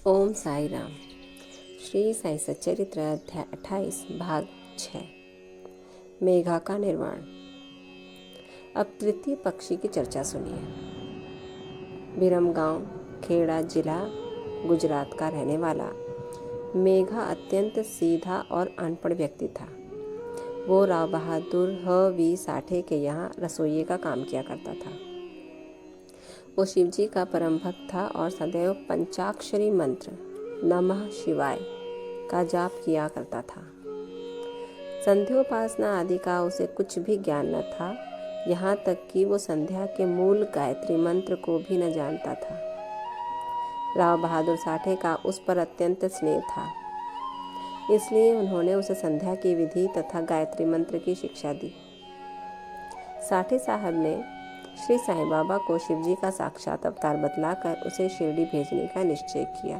ओम साई राम। श्री साई सच्चरित्र अध्याय 28 भाग 6 मेघा का निर्वाण। अब तृतीय पक्षी की चर्चा सुनिए। बिरमगांव खेड़ा जिला गुजरात का रहने वाला मेघा अत्यंत सीधा और अनपढ़ व्यक्ति था। वो राव बहादुर ह.वी. साठे के यहाँ रसोइये का काम किया करता था। वो शिवजी का परम भक्त था और सदैव पंचाक्षरी मंत्र नमः शिवाय का जाप किया करता था। संध्योपासना आदि का उसे कुछ भी ज्ञान न था, यहाँ तक कि वो संध्या के मूल गायत्री मंत्र को भी न जानता था। राव बहादुर साठे का उस पर अत्यंत स्नेह था, इसलिए उन्होंने उसे संध्या की विधि तथा गायत्री मंत्र की शिक्षा दी। साठे साहब ने श्री साईं बाबा को शिवजी का साक्षात अवतार बतलाकर उसे शिरडी भेजने का निश्चय किया,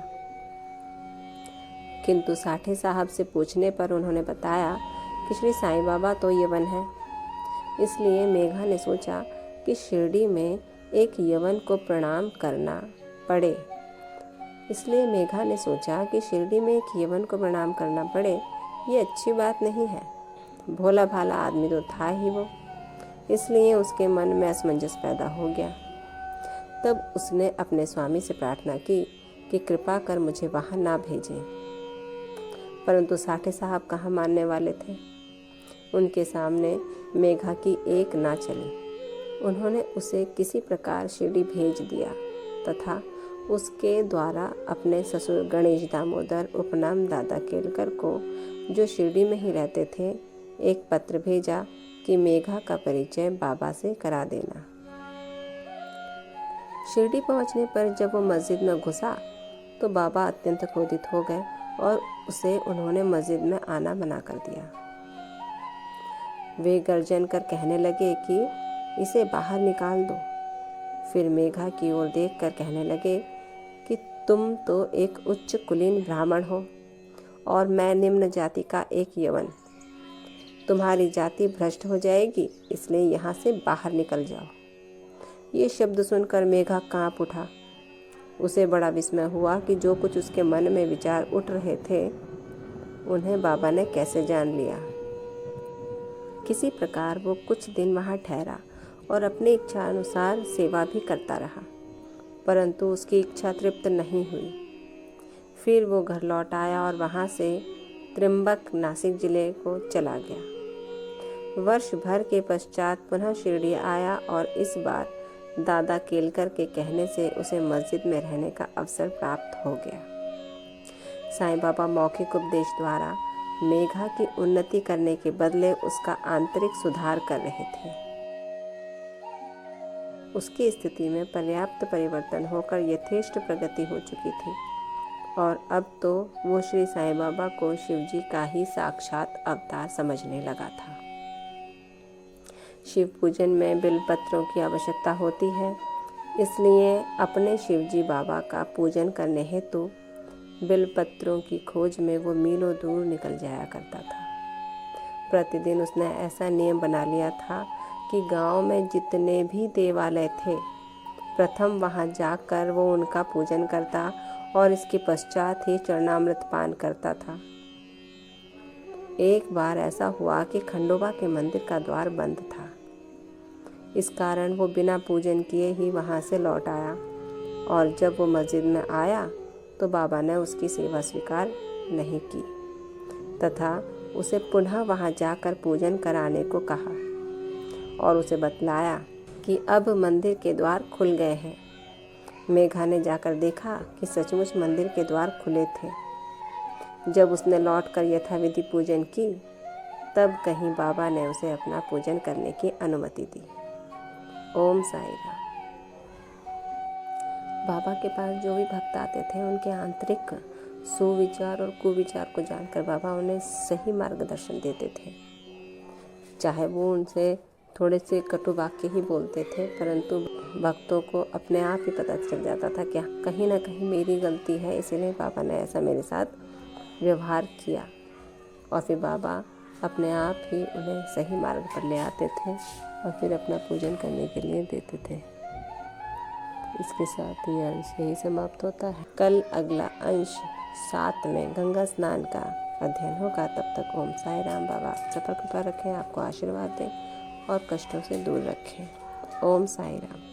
किंतु साठे साहब से पूछने पर उन्होंने बताया कि श्री साईं बाबा तो यवन है। इसलिए मेघा ने सोचा कि शिरडी में एक यवन को प्रणाम करना पड़े। ये अच्छी बात नहीं है। भोला भाला आदमी तो था ही वो, इसलिए उसके मन में असमंजस पैदा हो गया। तब उसने अपने स्वामी से प्रार्थना की कि कृपा कर मुझे वहाँ ना भेजें। परंतु साठे साहब कहाँ मानने वाले थे। उनके सामने मेघा की एक ना चली। उन्होंने उसे किसी प्रकार शिरडी भेज दिया तथा उसके द्वारा अपने ससुर गणेश दामोदर उपनाम दादा केलकर को, जो शिरडी में ही रहते थे, एक पत्र भेजा कि मेघा का परिचय बाबा से करा देना। शिरडी पहुंचने पर जब वो मस्जिद में घुसा तो बाबा अत्यंत क्रोधित हो गए और उसे उन्होंने मस्जिद में आना मना कर दिया। वे गर्जन कर कहने लगे कि इसे बाहर निकाल दो। फिर मेघा की ओर देखकर कहने लगे कि तुम तो एक उच्च कुलीन ब्राह्मण हो और मैं निम्न जाति का एक यवन। तुम्हारी जाति भ्रष्ट हो जाएगी, इसलिए यहाँ से बाहर निकल जाओ। ये शब्द सुनकर मेघा कांप उठा। उसे बड़ा विस्मय हुआ कि जो कुछ उसके मन में विचार उठ रहे थे, उन्हें बाबा ने कैसे जान लिया। किसी प्रकार वो कुछ दिन वहाँ ठहरा और अपनी इच्छा अनुसार सेवा भी करता रहा, परंतु उसकी इच्छा तृप्त नहीं हुई। फिर वो घर लौट आया और वहाँ से त्रिंबक नासिक जिले को चला गया। वर्ष भर के पश्चात पुनः शिरडी आया और इस बार दादा केलकर के कहने से उसे मस्जिद में रहने का अवसर प्राप्त हो गया। साईं बाबा मौखिक उपदेश द्वारा मेघा की उन्नति करने के बदले उसका आंतरिक सुधार कर रहे थे। उसकी स्थिति में पर्याप्त परिवर्तन होकर यथेष्ट प्रगति हो चुकी थी और अब तो वो श्री साईं बाबा को शिवजी का ही साक्षात अवतार समझने लगा था। शिव पूजन में बिलपत्रों की आवश्यकता होती है, इसलिए अपने शिवजी बाबा का पूजन करने हेतु बिलपत्रों की खोज में वो मीलों दूर निकल जाया करता था। प्रतिदिन उसने ऐसा नियम बना लिया था कि गांव में जितने भी देवालय थे, प्रथम वहां जाकर वो उनका पूजन करता और इसके पश्चात ही चरणामृत पान करता था। एक बार ऐसा हुआ कि खंडोबा के मंदिर का द्वार बंद था। इस कारण वो बिना पूजन किए ही वहाँ से लौट आया और जब वो मस्जिद में आया तो बाबा ने उसकी सेवा स्वीकार नहीं की तथा उसे पुनः वहाँ जाकर पूजन कराने को कहा और उसे बतलाया कि अब मंदिर के द्वार खुल गए हैं। मेघा ने जाकर देखा कि सचमुच मंदिर के द्वार खुले थे। जब उसने लौटकर यथाविधि पूजन की, तब कहीं बाबा ने उसे अपना पूजन करने की अनुमति दी। ओम साई राम। बाबा के पास जो भी भक्त आते थे, उनके आंतरिक सुविचार और कुविचार को जानकर बाबा उन्हें सही मार्गदर्शन देते थे। चाहे वो उनसे थोड़े से कटु वाक्य ही बोलते थे, परंतु भक्तों को अपने आप ही पता चल जाता था कि कहीं ना कहीं मेरी गलती है, इसीलिए बाबा ने ऐसा मेरे साथ व्यवहार किया। और फिर बाबा अपने आप ही उन्हें सही मार्ग पर ले आते थे और फिर अपना पूजन करने के लिए देते थे। इसके साथ ये अंश यही समाप्त होता है। कल अगला अंश 7 में गंगा स्नान का अध्ययन होगा। तब तक ओम साई राम। बाबा सब पर कृपा रखें, आपको आशीर्वाद दें और कष्टों से दूर रखें। ओम साई राम।